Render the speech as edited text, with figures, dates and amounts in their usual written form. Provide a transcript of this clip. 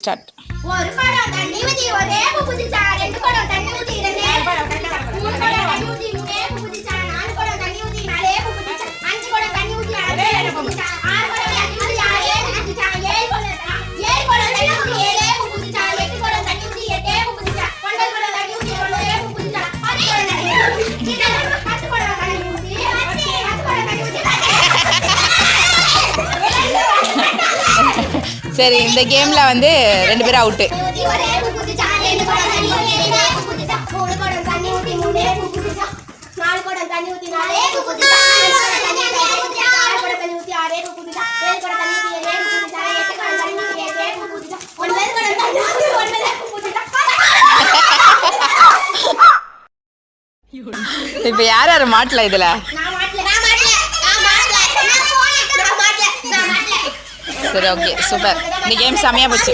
Start. ஒரு குடம் தண்ணி ஊத்தி ஒரே புதிச்சா, 2 குடம் தண்ணி ஊத்தி 2 குடம் தண்ணி ஊத்தி 3 புதிச்சா, 4 குடம் தண்ணி ஊத்தி 4 புதிச்சா, 5 குடம் தண்ணி ஊத்தி 6 புதிச்சா, 6 குடம் தண்ணி ஊத்தி 6 புதிச்சா, 7 குடம் தண்ணி ஊத்தி 7 புதிச்சா, 8 குடம் தண்ணி ஊத்தி 8 புதிச்சா, 9 குடம் தண்ணி ஊத்தி 9 புதிச்சா, 10 குடம் தண்ணி ஊத்தி 10 குடம் தண்ணி ஊத்தி 10 குடம் தண்ணி ஊத்தி. சரி, இந்த கேம்ல வந்து 2 பேரும் அவுட்டு. இப்ப யார் யாரு மாட்டல இதுல? சரி, ஓகே, சூப்பர். இந்த கேம் செமையா போச்சு.